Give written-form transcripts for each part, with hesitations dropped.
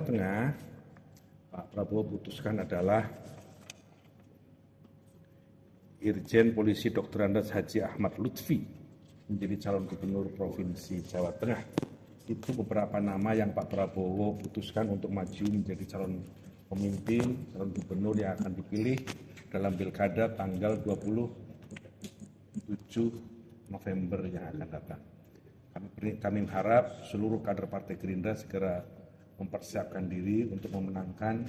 Tengah, Pak Prabowo putuskan adalah Irjen Polisi Dr. Andes Haji Ahmad Lutfi menjadi calon gubernur Provinsi Jawa Tengah. Itu beberapa nama yang Pak Prabowo putuskan untuk maju menjadi calon pemimpin, calon gubernur yang akan dipilih dalam pilkada tanggal 27 November yang akan datang. Kami harap seluruh kader Partai Gerindra segera mempersiapkan diri untuk memenangkan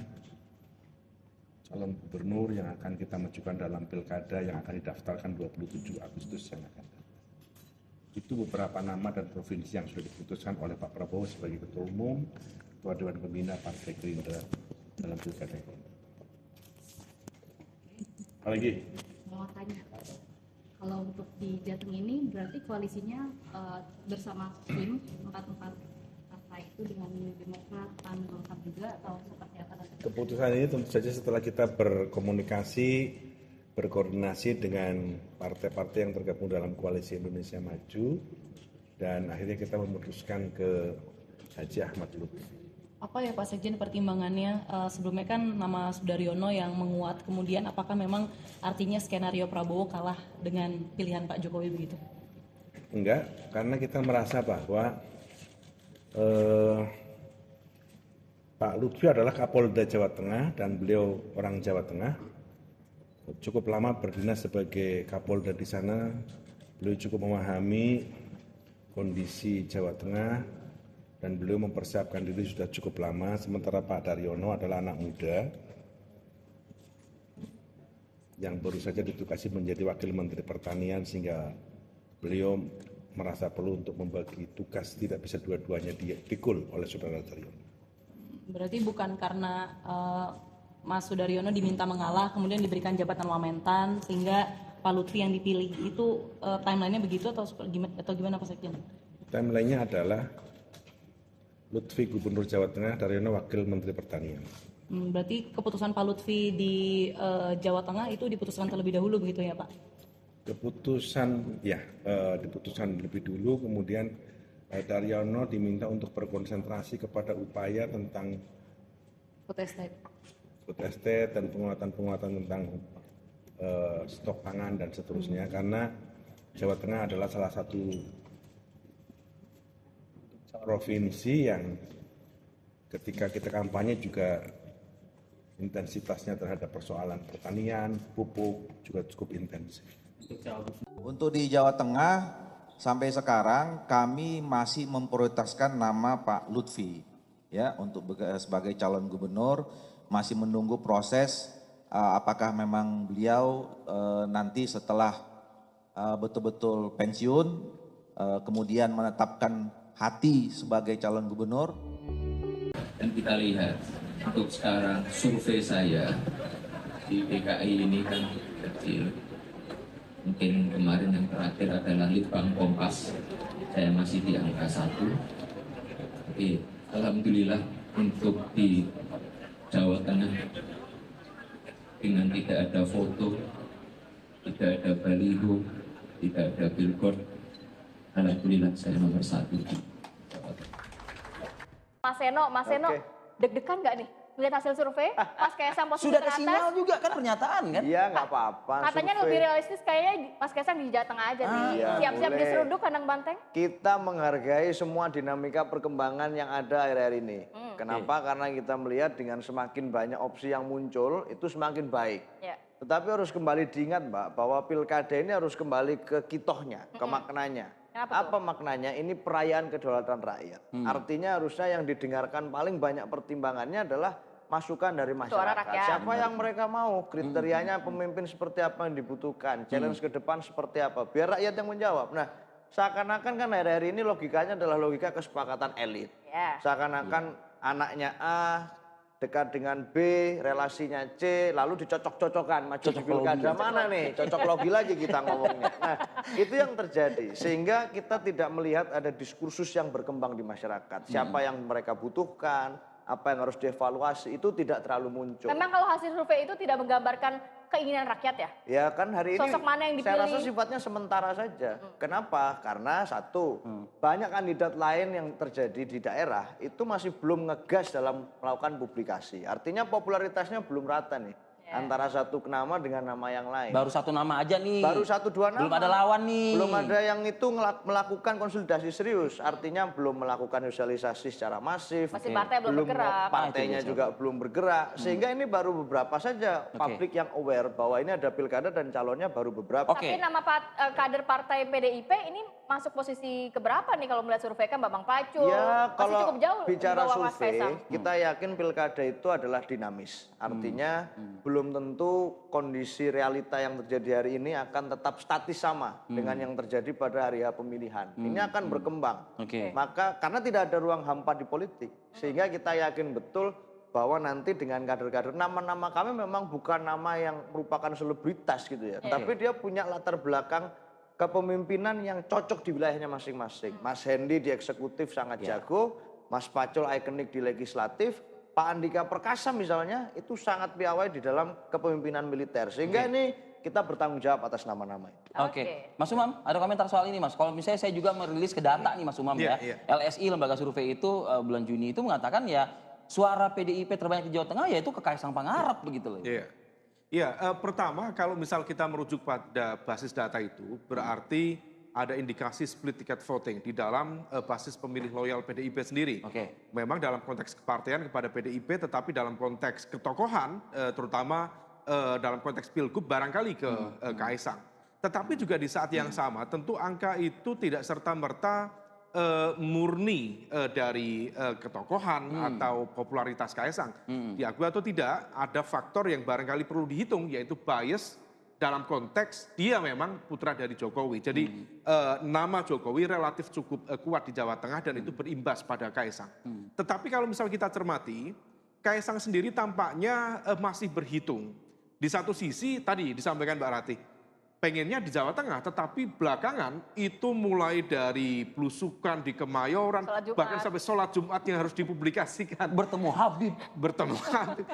calon gubernur yang akan kita majukan dalam pilkada yang akan didaftarkan 27 Agustus yang akan datang. Itu beberapa nama dan provinsi yang sudah diputuskan oleh Pak Prabowo sebagai Ketua Umum, Ketua Dewan Pembina Partai Gerindra dalam pilkada ini. Apa lagi? Mau tanya, kalau untuk di Jateng ini berarti koalisinya bersama tim 4 partai itu dengan Demokrat, PAN, Golkar juga atau seperti apa? Keputusan ini tentu saja setelah kita berkoordinasi dengan partai-partai yang tergabung dalam Koalisi Indonesia Maju, dan akhirnya kita memutuskan ke Haji Ahmad Lutfi. Apa ya Pak Sekjen pertimbangannya? Sebelumnya kan nama Sudaryono yang menguat, kemudian apakah memang artinya skenario Prabowo kalah dengan pilihan Pak Jokowi begitu? Enggak, karena kita merasa bahwa Pak Lutfi adalah Kapolda Jawa Tengah dan beliau orang Jawa Tengah. Cukup lama berdinas sebagai Kapolda di sana, beliau cukup memahami kondisi Jawa Tengah dan beliau mempersiapkan diri sudah cukup lama. Sementara Pak Daryono adalah anak muda yang baru saja ditugasi menjadi Wakil Menteri Pertanian, sehingga beliau merasa perlu untuk membagi tugas, tidak bisa dua-duanya dipikul oleh Saudara Daryono. Berarti bukan karena Mas Sudaryono diminta mengalah, kemudian diberikan jabatan wamentan, sehingga Pak Lutfi yang dipilih. Itu timelinenya begitu atau gimana Pak Sekjen? Timelinenya adalah Lutfi Gubernur Jawa Tengah, Daryono Wakil Menteri Pertanian. Berarti keputusan Pak Lutfi di Jawa Tengah itu diputuskan terlebih dahulu begitu ya Pak? Diputuskan lebih dulu, kemudian Daryono diminta untuk berkonsentrasi kepada upaya tentang Food estate dan penguatan tentang stok pangan dan seterusnya, karena Jawa Tengah adalah salah satu provinsi yang ketika kita kampanye juga intensitasnya terhadap persoalan pertanian, pupuk juga cukup intensif. Untuk di Jawa Tengah sampai sekarang kami masih memprioritaskan nama Pak Lutfi ya untuk sebagai calon gubernur. Masih menunggu proses apakah memang beliau nanti setelah betul-betul pensiun kemudian menetapkan hati sebagai calon gubernur. Dan kita lihat untuk sekarang survei saya di DKI ini kan kecil. Mungkin kemarin yang terakhir adalah Litbang Kompas, saya masih di angka 1. Tapi alhamdulillah untuk di Jawa Tengah dengan tidak ada foto, tidak ada baliho, tidak ada billboard, alhamdulillah saya nomor 1. Mas Seno, deg-degan nggak nih melihat hasil survei? Mas Kaisang posisi Sudah teratas. ada sinyal juga kan pernyataan kan? Iya nggak apa-apa. Katanya survei. lebih realistis kayaknya Mas Kaisang di Jawa Tengah aja nih. Iya, Siap-siap boleh. diseruduk kandang banteng. Kita menghargai semua dinamika perkembangan yang ada akhir-akhir ini. Kenapa? Karena kita melihat dengan semakin banyak opsi yang muncul, itu semakin baik. Ya. Tetapi harus kembali diingat Mbak, bahwa pilkada ini harus kembali ke kitohnya, ke maknanya. Kenapa Apa maknanya? Ini perayaan kedaulatan rakyat. Artinya harusnya yang didengarkan paling banyak pertimbangannya adalah masukan dari Suara masyarakat. rakyat. Siapa yang mereka mau? Kriterianya pemimpin seperti apa yang dibutuhkan? Challenge ke depan seperti apa? Biar rakyat yang menjawab. Nah, seakan-akan kan hari-hari ini logikanya adalah logika kesepakatan elit. Ya. Seakan-akan anaknya A dekat dengan B, relasinya C, lalu dicocok-cocokkan maju di pilkada mana nih? Cocok logi lagi kita ngomongnya. Nah, itu yang terjadi. Sehingga kita tidak melihat ada diskursus yang berkembang di masyarakat. Siapa yang mereka butuhkan, apa yang harus dievaluasi itu tidak terlalu muncul. Memang kalau hasil survei itu tidak menggambarkan keinginan rakyat ya? Ya kan hari ini Sosok mana yang saya dipilih? rasa sifatnya sementara saja. Kenapa? Karena satu, banyak kandidat lain yang terjadi di daerah itu masih belum ngegas dalam melakukan publikasi. Artinya popularitasnya belum rata nih. Antara satu nama dengan nama yang lain. Baru satu nama aja nih. Baru 1-2 nama. Belum ada lawan nih. Belum ada yang itu melakukan konsolidasi serius. Artinya belum melakukan sosialisasi secara masif. Masih partai belum bergerak. Partainya juga belum bergerak. Sehingga ini baru beberapa saja publik yang aware bahwa ini ada pilkada dan calonnya baru beberapa. Tapi nama kader partai PDIP ini masuk posisi keberapa nih kalau melihat survei kan Bambang Pacul? Ya Masih kalau cukup jauh di bicara bawah Mas survei, Kaisang. kita yakin pilkada itu adalah dinamis. Artinya belum tentu kondisi realita yang terjadi hari ini akan tetap statis sama dengan yang terjadi pada hari pemilihan. Ini akan berkembang. Maka karena tidak ada ruang hampa di politik, sehingga kita yakin betul bahwa nanti dengan kader-kader, nama-nama kami memang bukan nama yang merupakan selebritas gitu ya, tapi dia punya latar belakang kepemimpinan yang cocok di wilayahnya masing-masing. Mas Hendy di eksekutif sangat jago, Mas Pacul ikonik di legislatif, Pak Andika Perkasa misalnya itu sangat piawai di dalam kepemimpinan militer. Sehingga ini kita bertanggung jawab atas nama-nama itu. Mas Umam, ada komentar soal ini Mas. Kalau misalnya saya juga merilis ke data nih Mas Umam ya. LSI, lembaga survei itu bulan Juni itu mengatakan ya suara PDIP terbanyak di Jawa Tengah yaitu ke Kaisang Pangarep begitu loh. Iya, pertama kalau misal kita merujuk pada basis data itu berarti ada indikasi split ticket voting di dalam basis pemilih loyal PDIP sendiri. Memang dalam konteks kepartean kepada PDIP, tetapi dalam konteks ketokohan, terutama dalam konteks pilgub barangkali ke Kaisang. Tetapi juga di saat yang sama, tentu angka itu tidak serta-merta murni dari ketokohan atau popularitas Kaisang. Diakui atau tidak, ada faktor yang barangkali perlu dihitung, yaitu bias dalam konteks dia memang putra dari Jokowi. Jadi nama Jokowi relatif cukup kuat di Jawa Tengah dan itu berimbas pada Kaisang. Tetapi kalau misal kita cermati, Kaisang sendiri tampaknya masih berhitung. Di satu sisi tadi disampaikan Mbak Ratih, pengennya di Jawa Tengah, tetapi belakangan itu mulai dari belusukan di Kemayoran, bahkan sampai sholat Jumat yang harus dipublikasikan. Bertemu Habib.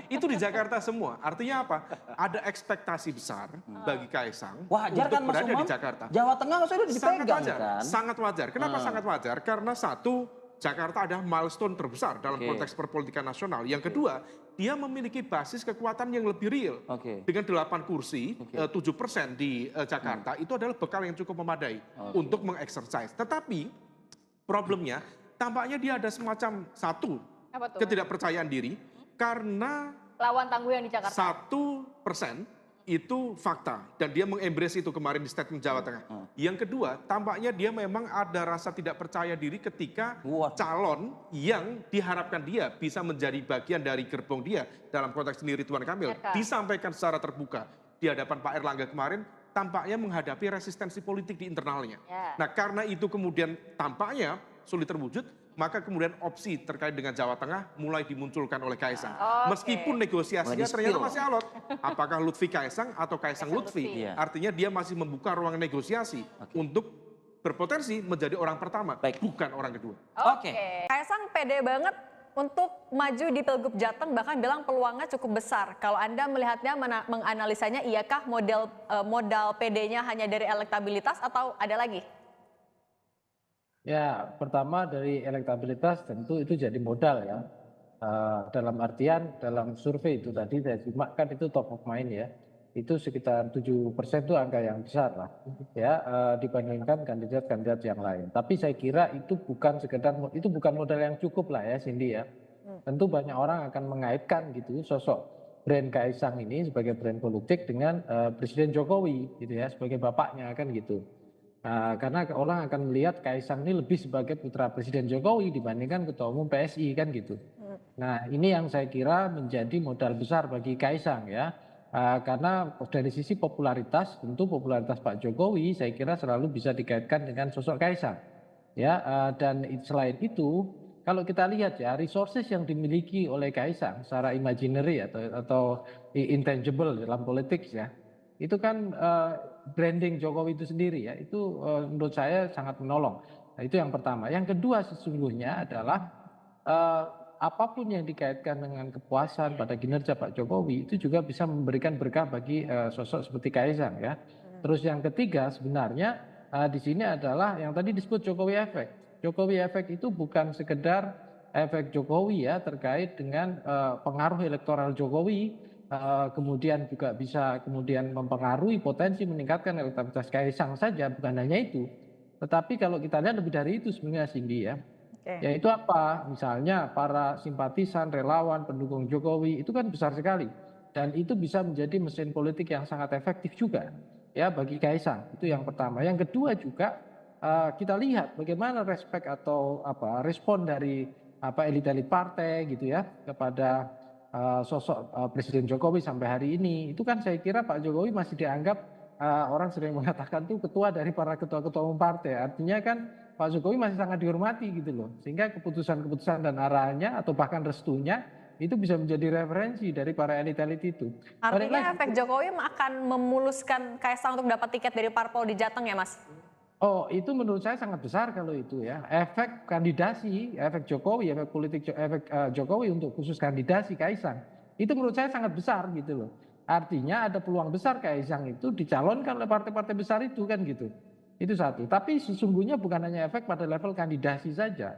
Itu di Jakarta semua. Artinya apa? Ada ekspektasi besar bagi Kaisang wajar untuk kan, Mas berada Umam? di Jakarta. Jawa Tengah maksudnya dipegang kan? Sangat wajar. Kenapa sangat wajar? Karena satu, Jakarta adalah milestone terbesar dalam konteks perpolitikan nasional. Yang kedua, dia memiliki basis kekuatan yang lebih real. Dengan 8 kursi, 7% di Jakarta, itu adalah bekal yang cukup memadai untuk mengeksersis. Tetapi problemnya, tampaknya dia ada semacam satu ketidakpercayaan diri, karena lawan tangguh yang di Jakarta. 1% itu fakta dan dia mengembrace itu kemarin di statement Jawa Tengah. Yang kedua, tampaknya dia memang ada rasa tidak percaya diri ketika calon yang diharapkan dia bisa menjadi bagian dari gerbong dia dalam konteks ini Ridwan Kamil disampaikan secara terbuka di hadapan Pak Erlangga kemarin, tampaknya menghadapi resistensi politik di internalnya. Nah, karena itu kemudian tampaknya sulit terwujud, maka kemudian opsi terkait dengan Jawa Tengah mulai dimunculkan oleh Kaisang. Meskipun negosiasinya ternyata masih alot. Apakah Lutfi Kaisang atau Kaisang Lutfi? Artinya dia masih membuka ruang negosiasi untuk berpotensi menjadi orang pertama, bukan orang kedua. Kaisang pede banget untuk maju di Pilgub Jateng, bahkan bilang peluangnya cukup besar. Kalau Anda melihatnya, menganalisanya, iyakah modal PD-nya hanya dari elektabilitas atau ada lagi? Ya, pertama dari elektabilitas tentu itu jadi modal ya. Dalam artian dalam survei itu tadi saya simak kan itu top of mind ya. Itu sekitar 7% itu angka yang besar lah ya, dibandingkan kandidat-kandidat yang lain. Tapi saya kira itu bukan sekedar, itu bukan modal yang cukup lah ya Cindy ya. Tentu banyak orang akan mengaitkan gitu sosok brand Kaisang ini sebagai brand politik dengan Presiden Jokowi gitu ya, sebagai bapaknya kan gitu. Karena orang akan melihat Kaisang ini lebih sebagai putra Presiden Jokowi dibandingkan Ketua Umum PSI kan gitu. Nah ini yang saya kira menjadi modal besar bagi Kaisang ya. Karena dari sisi popularitas, tentu popularitas Pak Jokowi saya kira selalu bisa dikaitkan dengan sosok Kaisang. Ya, dan selain itu kalau kita lihat ya resources yang dimiliki oleh Kaisang secara imaginary atau intangible dalam politik ya, itu kan branding Jokowi itu sendiri ya, itu menurut saya sangat menolong. Nah, itu yang pertama. Yang kedua sesungguhnya adalah apapun yang dikaitkan dengan kepuasan pada kinerja Pak Jokowi itu juga bisa memberikan berkah bagi sosok seperti Kaisang ya. Terus yang ketiga sebenarnya di sini adalah yang tadi disebut Jokowi efek. Jokowi efek itu bukan sekedar efek Jokowi ya terkait dengan pengaruh elektoral Jokowi, kemudian juga bisa kemudian mempengaruhi potensi meningkatkan elektabilitas Kaisang saja, bukan hanya itu. Tetapi kalau kita lihat lebih dari itu sebenarnya Cindy ya. Yaitu apa? Misalnya para simpatisan, relawan, pendukung Jokowi itu kan besar sekali. Dan itu bisa menjadi mesin politik yang sangat efektif juga ya bagi Kaisang. Itu yang pertama. Yang kedua juga kita lihat bagaimana respek atau respon dari elit-elit partai gitu ya kepada sosok Presiden Jokowi sampai hari ini. Itu kan saya kira Pak Jokowi masih dianggap orang sering mengatakan tuh ketua dari para ketua-ketua umum partai. Artinya kan Pak Jokowi masih sangat dihormati gitu loh. Sehingga keputusan-keputusan dan arahannya atau bahkan restunya itu bisa menjadi referensi dari para elit-elit itu. Artinya efek Jokowi akan memuluskan Kaisang untuk dapat tiket dari parpol di Jateng ya Mas? Oh itu menurut saya sangat besar kalau itu ya. Efek kandidasi, efek Jokowi, efek politik, efek Jokowi untuk khusus kandidasi Kaisang. Itu menurut saya sangat besar gitu loh. Artinya ada peluang besar Kaisang itu dicalonkan oleh partai-partai besar itu kan gitu. Itu satu. Tapi sesungguhnya bukan hanya efek pada level kandidasi saja.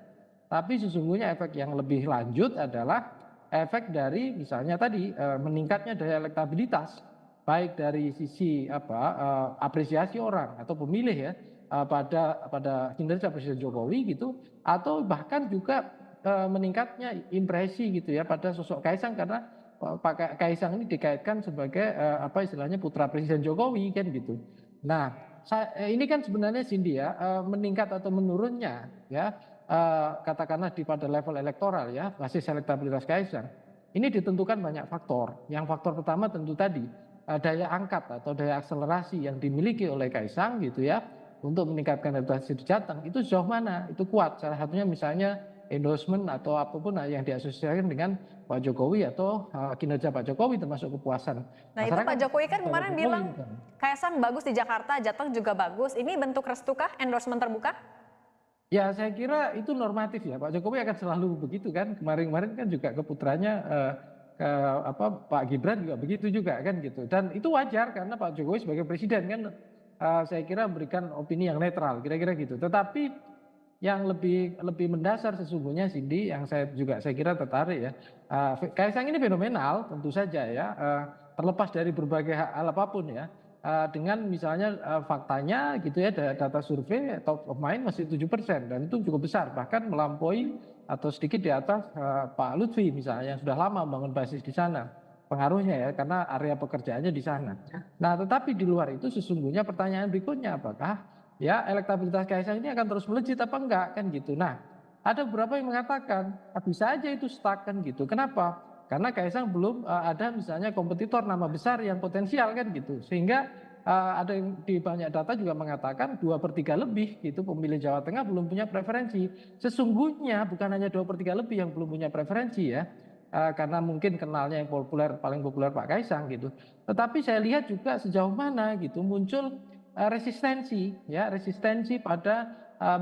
Tapi sesungguhnya efek yang lebih lanjut adalah efek dari misalnya tadi meningkatnya daya elektabilitas. Baik dari sisi apresiasi orang atau pemilih ya pada kinerja Presiden Jokowi gitu. Atau bahkan juga meningkatnya impresi gitu ya pada sosok Kaisang karena Pak Kaisang ini dikaitkan sebagai istilahnya putra Presiden Jokowi kan gitu. Nah, ini kan sebenarnya Cindy ya meningkat atau menurunnya ya katakanlah pada level elektoral ya basis elektabilitas Kaisang ini ditentukan banyak faktor. Yang faktor pertama tentu tadi daya angkat atau daya akselerasi yang dimiliki oleh Kaisang gitu ya untuk meningkatkan elektabilitas di Jateng itu sejauh mana itu kuat. Salah satunya misalnya endorsement atau apapun yang diasosiasikan dengan Pak Jokowi atau kinerja Pak Jokowi termasuk kepuasan. Nah itu Pak Jokowi kan kemarin bilang Kaisang bagus di Jakarta, Jateng juga bagus. Ini bentuk restukah endorsement terbuka? Ya saya kira itu normatif ya. Pak Jokowi akan selalu begitu kan. Kemarin-kemarin kan juga ke putranya Pak Gibran juga begitu juga kan gitu. Dan itu wajar karena Pak Jokowi sebagai presiden kan saya kira memberikan opini yang netral kira-kira gitu. Tetapi yang lebih mendasar sesungguhnya Cindy yang saya kira tertarik ya. Kaisang ini fenomenal tentu saja ya. Terlepas dari berbagai hal apapun ya. Dengan misalnya faktanya gitu ya data survei top of mind masih 7% dan itu cukup besar bahkan melampaui atau sedikit di atas Pak Lutfi misalnya yang sudah lama membangun basis di sana pengaruhnya ya karena area pekerjaannya di sana. Nah tetapi di luar itu sesungguhnya pertanyaan berikutnya apakah ya elektabilitas Kaisang ini akan terus melejit apa enggak kan gitu. Nah ada beberapa yang mengatakan bisa aja itu stuck kan gitu. Kenapa? Karena Kaisang belum ada misalnya kompetitor nama besar yang potensial kan gitu. Sehingga ada yang di banyak data juga mengatakan 2/3 lebih gitu pemilih Jawa Tengah belum punya preferensi. Sesungguhnya bukan hanya 2/3 lebih yang belum punya preferensi ya. Karena mungkin kenalnya yang paling populer Pak Kaisang gitu. Tetapi saya lihat juga sejauh mana gitu muncul resistensi pada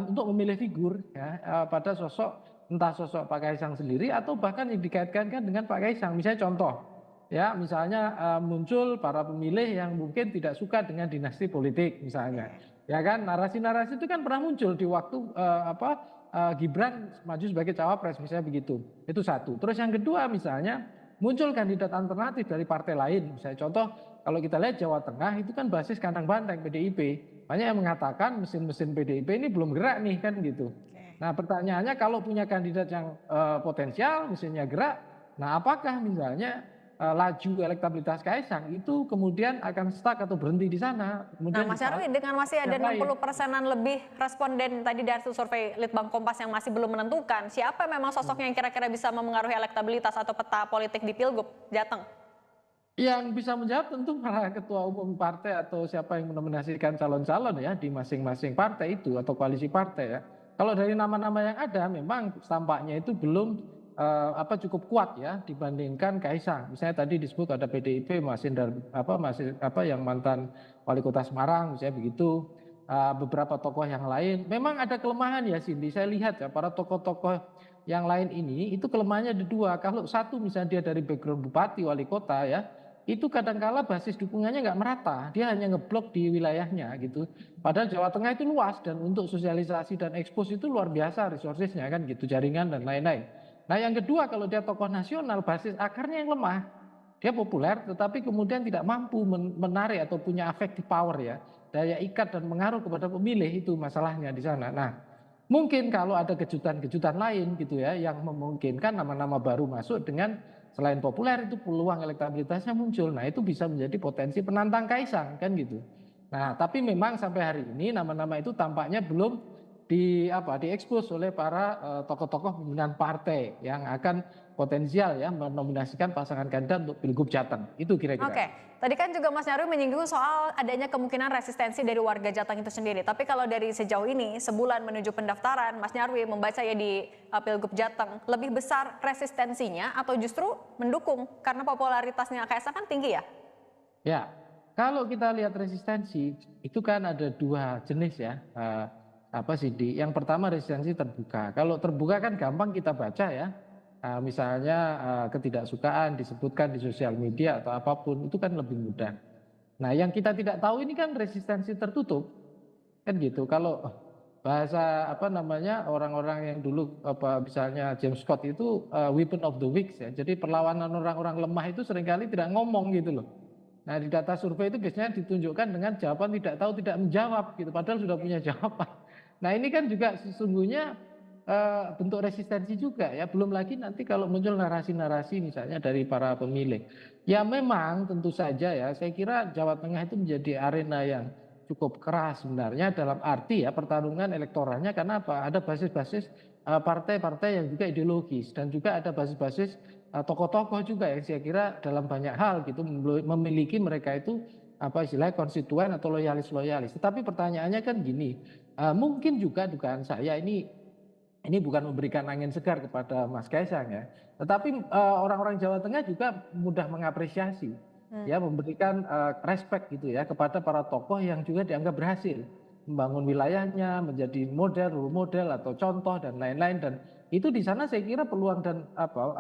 untuk memilih figur ya pada sosok entah sosok Pak Kaisang sendiri atau bahkan yang dikaitkan dengan Pak Kaisang. Misalnya contoh ya misalnya muncul para pemilih yang mungkin tidak suka dengan dinasti politik misalnya ya kan narasi-narasi itu kan pernah muncul di waktu Gibran maju sebagai cawapres misalnya begitu. Itu satu. Terus yang kedua misalnya muncul kandidat alternatif dari partai lain. Misalnya contoh kalau kita lihat Jawa Tengah itu kan basis kandang banteng PDIP. Banyak yang mengatakan mesin-mesin PDIP ini belum gerak nih kan gitu. Nah pertanyaannya kalau punya kandidat yang potensial mesinnya gerak, nah apakah misalnya laju elektabilitas Kaisang itu kemudian akan stuck atau berhenti di sana. Kemudian Mas Nyarwi dengan masih ada 60%-an lebih responden tadi dari survei Litbang Kompas yang masih belum menentukan, siapa memang sosok yang kira-kira bisa memengaruhi elektabilitas atau peta politik di Pilgub Jateng? Yang bisa menjawab tentu para ketua umum partai atau siapa yang menominasikan calon-calon ya di masing-masing partai itu atau koalisi partai ya. Kalau dari nama-nama yang ada memang tampaknya itu belum cukup kuat ya dibandingkan Kaisang. Misalnya tadi disebut ada PDIP yang mantan wali kota Semarang misalnya begitu. Beberapa tokoh yang lain memang ada kelemahan ya Cindy. Saya lihat ya para tokoh-tokoh yang lain ini itu kelemahannya ada dua. Kalau satu misalnya dia dari background bupati, wali kota ya, itu kadangkala basis dukungannya nggak merata, dia hanya ngeblok di wilayahnya gitu. Padahal Jawa Tengah itu luas dan untuk sosialisasi dan ekspos itu luar biasa resourcesnya kan gitu, jaringan dan lain-lain. Nah yang kedua kalau dia tokoh nasional, basis akarnya yang lemah, dia populer tetapi kemudian tidak mampu menarik atau punya effective power ya, daya ikat dan pengaruh kepada pemilih, itu masalahnya di sana. Nah mungkin kalau ada kejutan-kejutan lain gitu ya yang memungkinkan nama-nama baru masuk dengan selain populer itu peluang elektabilitasnya muncul. Nah itu bisa menjadi potensi penantang Kaisang kan gitu. Nah tapi memang sampai hari ini nama-nama itu tampaknya belum diekspos oleh para tokoh-tokoh pimpinan partai yang akan potensial ya menominasikan pasangan kandidat untuk Pilgub Jateng. Itu kira-kira. Oke, tadi kan juga Mas Nyarwi menyinggung soal adanya kemungkinan resistensi dari warga Jateng itu sendiri. Tapi kalau dari sejauh ini, sebulan menuju pendaftaran, Mas Nyarwi membaca ya di Pilgub Jateng, lebih besar resistensinya atau justru mendukung? Karena popularitasnya Kaisang kan tinggi ya? Ya, kalau kita lihat resistensi, itu kan ada dua jenis ya. Yang pertama resistensi terbuka. Kalau terbuka kan gampang kita baca ya. Misalnya ketidaksukaan disebutkan di sosial media atau apapun, itu kan lebih mudah. Nah yang kita tidak tahu ini kan resistensi tertutup kan gitu. Kalau bahasa orang-orang yang dulu misalnya James Scott itu weapon of the weak ya. Jadi perlawanan orang-orang lemah itu seringkali tidak ngomong gitu loh. Nah di data survei itu biasanya ditunjukkan dengan jawaban tidak tahu tidak menjawab gitu, padahal sudah punya jawaban. Nah ini kan juga sesungguhnya bentuk resistensi juga ya, belum lagi nanti kalau muncul narasi-narasi misalnya dari para pemilih. Ya memang tentu saja ya, saya kira Jawa Tengah itu menjadi arena yang cukup keras sebenarnya dalam arti ya pertarungan elektoralnya, karena apa? Ada basis-basis partai-partai yang juga ideologis dan juga ada basis-basis tokoh-tokoh juga yang saya kira dalam banyak hal gitu memiliki mereka itu istilahnya konstituen atau loyalis-loyalis. Tetapi pertanyaannya kan gini, mungkin juga dugaan saya ini bukan memberikan angin segar kepada Mas Kaisang ya, tetapi orang-orang Jawa Tengah juga mudah mengapresiasi ya, memberikan respect gitu ya kepada para tokoh yang juga dianggap berhasil membangun wilayahnya, menjadi role model atau contoh dan lain-lain. Dan itu di sana saya kira peluang dan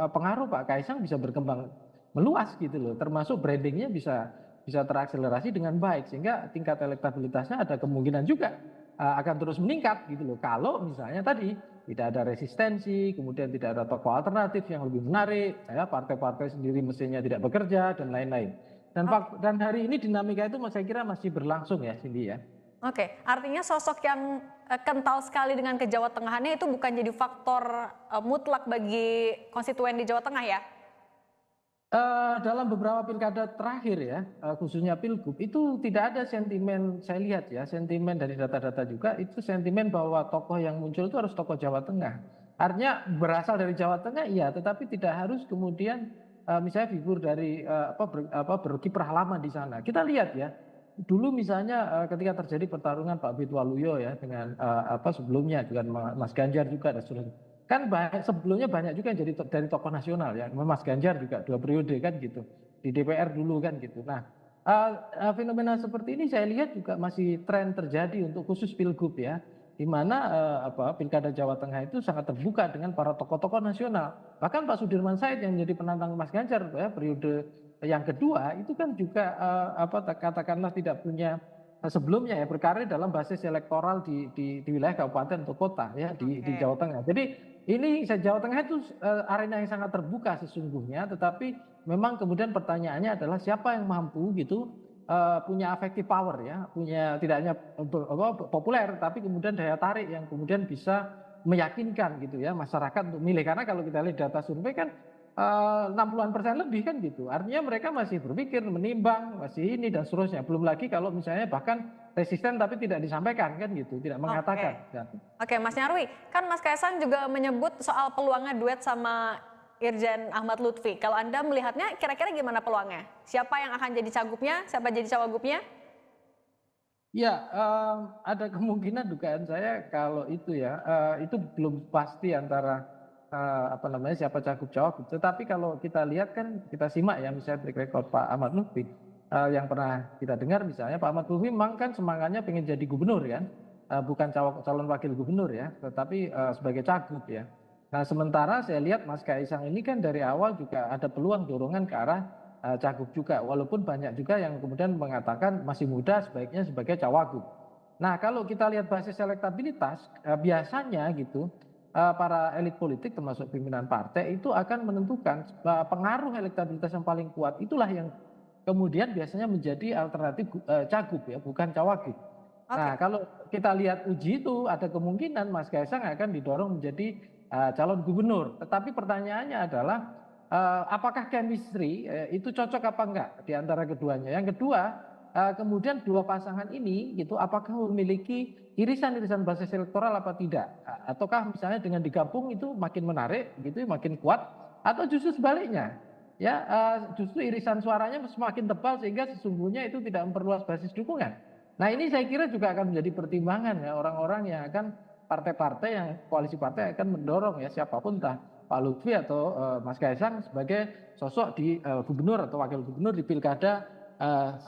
pengaruh Pak Kaisang bisa berkembang meluas gitu loh, termasuk brandingnya bisa terakselerasi dengan baik sehingga tingkat elektabilitasnya ada kemungkinan juga akan terus meningkat gitu loh, kalau misalnya tadi tidak ada resistensi, kemudian tidak ada tokoh alternatif yang lebih menarik, ya partai-partai sendiri mestinya tidak bekerja dan lain-lain. Dan hari ini dinamika itu saya kira masih berlangsung ya Cindy ya. Oke, artinya sosok yang kental sekali dengan ke Jawa Tengahannya itu bukan jadi faktor mutlak bagi konstituen di Jawa Tengah ya? Dalam beberapa pilkada terakhir ya, khususnya Pilgub, itu tidak ada sentimen, saya lihat ya, sentimen dari data-data juga, itu sentimen bahwa tokoh yang muncul itu harus tokoh Jawa Tengah. Artinya berasal dari Jawa Tengah iya, tetapi tidak harus kemudian misalnya figur dari berkiprah lama di sana. Kita lihat ya, dulu misalnya ketika terjadi pertarungan Pak Bit Waluyo ya dengan sebelumnya dengan Mas Ganjar juga dan seterusnya. Kan sebelumnya banyak juga yang jadi dari tokoh nasional ya, Mas Ganjar juga 2 periode kan gitu di DPR dulu kan gitu. Nah fenomena seperti ini saya lihat juga masih tren terjadi untuk khusus Pilgub ya, di mana pilkada Jawa Tengah itu sangat terbuka dengan para tokoh-tokoh nasional. Bahkan Pak Sudirman Said yang menjadi penantang Mas Ganjar ya, periode yang kedua itu kan juga katakanlah tidak punya sebelumnya ya berkarir dalam basis elektoral di wilayah kabupaten atau kota ya di Jawa Tengah. Jadi ini Jawa Tengah itu arena yang sangat terbuka sesungguhnya, tetapi memang kemudian pertanyaannya adalah siapa yang mampu gitu punya effective power ya, punya tidak hanya populer tapi kemudian daya tarik yang kemudian bisa meyakinkan gitu ya masyarakat untuk milih. Karena kalau kita lihat data survei kan 60% lebih kan gitu. Artinya mereka masih berpikir, menimbang, masih ini dan seterusnya. Belum lagi kalau misalnya bahkan resisten tapi tidak disampaikan kan gitu, tidak mengatakan. Oke, Mas Nyarwi, kan Mas Kaisang juga menyebut soal peluangnya duet sama Irjen Ahmad Lutfi. Kalau Anda melihatnya kira-kira gimana peluangnya? Siapa yang akan jadi cagupnya, siapa jadi cawagupnya? Ya, ada kemungkinan dugaan saya kalau itu ya, itu belum pasti antara siapa cagup cawagup. Tetapi kalau kita lihat kan kita simak ya misalnya track record Pak Ahmad Lutfi yang pernah kita dengar misalnya Pak Ahmad Lutfi memang kan semangatnya pengen jadi gubernur kan, bukan calon wakil gubernur ya, tetapi sebagai cagup ya. Nah, sementara saya lihat Mas Kaisang ini kan dari awal juga ada peluang dorongan ke arah cagup juga, walaupun banyak juga yang kemudian mengatakan masih muda sebaiknya sebagai cawagup. Nah, kalau kita lihat basis elektabilitas, biasanya gitu para elit politik termasuk pimpinan partai itu akan menentukan pengaruh elektabilitas yang paling kuat itulah yang kemudian biasanya menjadi alternatif cagup ya, bukan cawagup. Nah, kalau kita lihat uji itu ada kemungkinan Mas Kaisang akan didorong menjadi calon gubernur. Tetapi pertanyaannya adalah apakah chemistry itu cocok apa enggak di antara keduanya. Yang kedua, kemudian dua pasangan ini gitu apakah memiliki irisan-irisan basis elektoral apa tidak? Ataukah misalnya dengan digabung itu makin menarik gitu, makin kuat atau justru sebaliknya? Ya, justru irisan suaranya semakin tebal sehingga sesungguhnya itu tidak memperluas basis dukungan. Nah, ini saya kira juga akan menjadi pertimbangan ya orang-orang yang akan partai-partai yang koalisi partai akan mendorong ya siapapun entah Pak Lutfi atau Mas Kaisang sebagai sosok di gubernur atau wakil gubernur di pilkada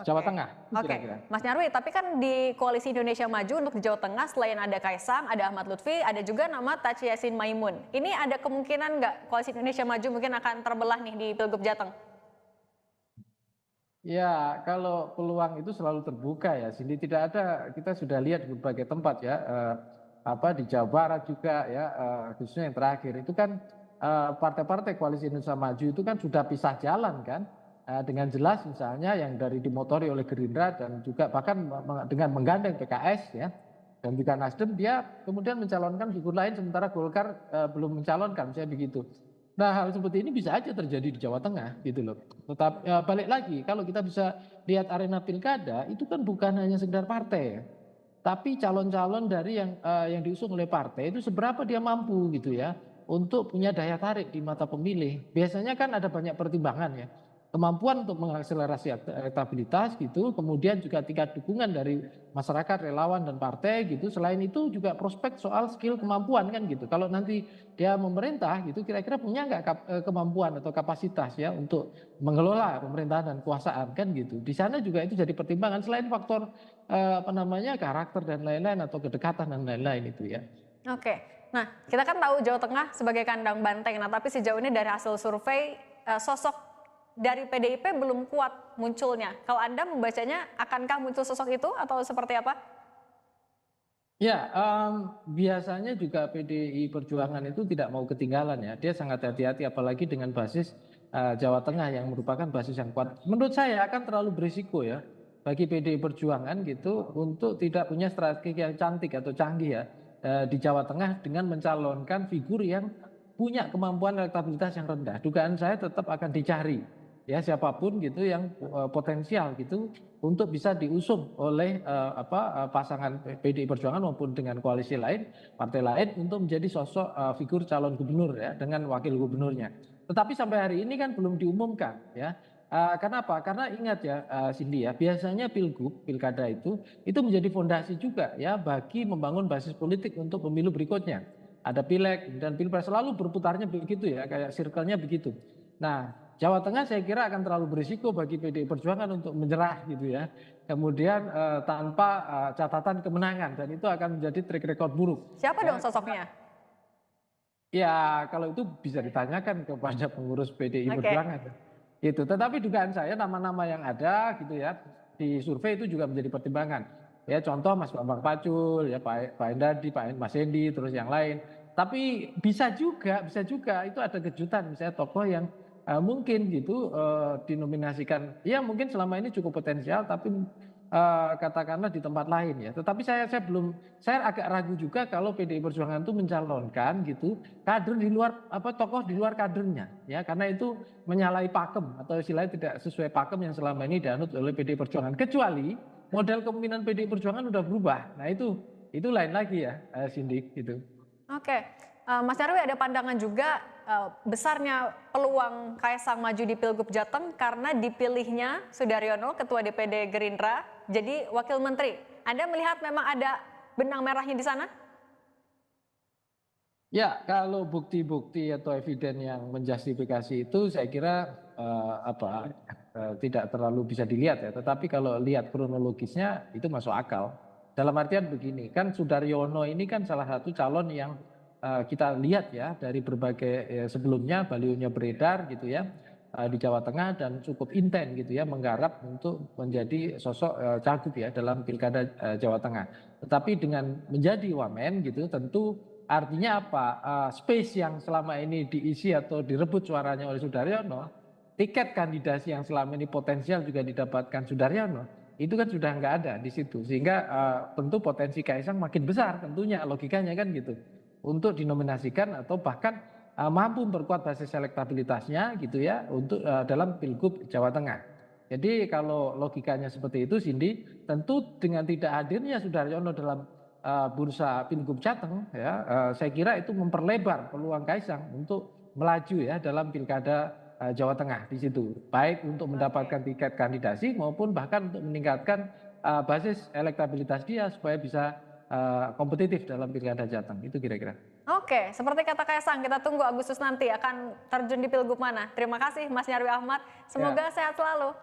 Jawa Tengah. Oke, Mas Nyarwi, tapi kan di Koalisi Indonesia Maju untuk di Jawa Tengah selain ada Kaisang, ada Ahmad Lutfi, ada juga nama Taci Yassin Maimun. Ini ada kemungkinan nggak Koalisi Indonesia Maju mungkin akan terbelah nih di Pilgub Jateng? Ya, kalau peluang itu selalu terbuka ya, Cindy. Tidak ada, kita sudah lihat di berbagai tempat ya, di Jawa Barat juga ya, khususnya yang terakhir itu kan partai-partai Koalisi Indonesia Maju itu kan sudah pisah jalan kan, dengan jelas misalnya yang dari dimotori oleh Gerindra dan juga bahkan dengan menggandeng PKS ya, dan juga Nasdem dia kemudian mencalonkan figur lain sementara Golkar belum mencalonkan, misalnya begitu. Nah, hal seperti ini bisa aja terjadi di Jawa Tengah gitu loh. Tetap balik lagi kalau kita bisa lihat arena pilkada itu kan bukan hanya sekedar partai, tapi calon-calon dari yang diusung oleh partai itu seberapa dia mampu gitu ya untuk punya daya tarik di mata pemilih. Biasanya kan ada banyak pertimbangan ya. Kemampuan untuk mengakselerasi elektabilitas gitu, kemudian juga tingkat dukungan dari masyarakat, relawan dan partai gitu. Selain itu juga prospek soal skill kemampuan kan gitu. Kalau nanti dia memerintah gitu, kira-kira punya nggak kemampuan atau kapasitas ya untuk mengelola pemerintahan dan kekuasaan kan gitu. Di sana juga itu jadi pertimbangan selain faktor karakter dan lain-lain atau kedekatan dan lain-lain itu ya. Oke, nah kita kan tahu Jawa Tengah sebagai kandang banteng. Nah tapi sejauh ini dari hasil survei sosok dari PDIP belum kuat munculnya. Kalau Anda membacanya, akankah muncul sosok itu atau seperti apa? Ya, biasanya juga PDI Perjuangan itu tidak mau ketinggalan ya. Dia sangat hati-hati apalagi dengan basis Jawa Tengah yang merupakan basis yang kuat. Menurut saya akan terlalu berisiko ya bagi PDI Perjuangan gitu untuk tidak punya strategi yang cantik atau canggih ya di Jawa Tengah dengan mencalonkan figur yang punya kemampuan elektabilitas yang rendah. Dugaan saya tetap akan dicari ya siapapun gitu yang potensial gitu untuk bisa diusung oleh pasangan PDI Perjuangan maupun dengan koalisi lain, partai lain untuk menjadi sosok figur calon gubernur ya dengan wakil gubernurnya. Tetapi sampai hari ini kan belum diumumkan ya. Kenapa? Karena ingat ya Cindy ya, biasanya pilkada itu menjadi fondasi juga ya bagi membangun basis politik untuk pemilu berikutnya. Ada pileg dan pilpres, selalu berputarnya begitu ya, kayak circle-nya begitu. Nah, Jawa Tengah saya kira akan terlalu berisiko bagi PDI Perjuangan untuk menyerah gitu ya. Kemudian tanpa catatan kemenangan dan itu akan menjadi track record buruk. Siapa dong sosoknya? Ya, kalau itu bisa ditanyakan kepada pengurus PDI Perjuangan. Gitu. Tetapi dugaan saya nama-nama yang ada gitu ya di survei itu juga menjadi pertimbangan. Ya contoh Mas Bambang Pacul, ya Pak Endadi, Mas Hendi, terus yang lain. Tapi bisa juga itu ada kejutan misalnya tokoh yang mungkin gitu dinominasikan, ya mungkin selama ini cukup potensial tapi katakanlah di tempat lain ya. Tetapi saya agak ragu juga kalau PDI Perjuangan itu mencalonkan gitu kader di luar tokoh di luar kadernya ya, karena itu menyalahi pakem atau istilahnya tidak sesuai pakem yang selama ini dianut oleh PDI Perjuangan. Kecuali model kepemimpinan PDI Perjuangan udah berubah. Nah itu lain lagi ya Cindy gitu. Oke. Mas Nyarwi ada pandangan juga besarnya peluang Kaisang maju di Pilgub Jateng karena dipilihnya Sudaryono, Ketua DPD Gerindra, jadi Wakil Menteri. Anda melihat memang ada benang merahnya di sana? Ya, kalau bukti-bukti atau eviden yang menjustifikasi itu saya kira tidak terlalu bisa dilihat ya. Tetapi kalau lihat kronologisnya itu masuk akal. Dalam artian begini, kan Sudaryono ini kan salah satu calon yang kita lihat ya dari berbagai sebelumnya balihonya beredar gitu ya di Jawa Tengah dan cukup intens gitu ya menggarap untuk menjadi sosok cagup ya dalam pilkada Jawa Tengah. Tetapi dengan menjadi wamen gitu tentu artinya apa? Space yang selama ini diisi atau direbut suaranya oleh Sudaryono, tiket kandidasi yang selama ini potensial juga didapatkan Sudaryono, itu kan sudah nggak ada di situ. Sehingga tentu potensi Kaisang makin besar tentunya logikanya kan gitu. Untuk dinominasikan atau bahkan mampu memperkuat basis elektabilitasnya gitu ya untuk dalam Pilgub Jawa Tengah. Jadi kalau logikanya seperti itu Cindy, tentu dengan tidak hadirnya Sudaryono dalam bursa Pilgub Jateng ya saya kira itu memperlebar peluang Kaisang untuk melaju ya dalam pilkada Jawa Tengah di situ, baik untuk mendapatkan tiket kandidasi maupun bahkan untuk meningkatkan basis elektabilitas dia supaya bisa kompetitif dalam pilkada Jateng. Itu kira-kira. Oke, seperti kata Kaisang, kita tunggu Agustus nanti akan terjun di Pilgub mana. Terima kasih Mas Nyarwi Ahmad, semoga sehat selalu.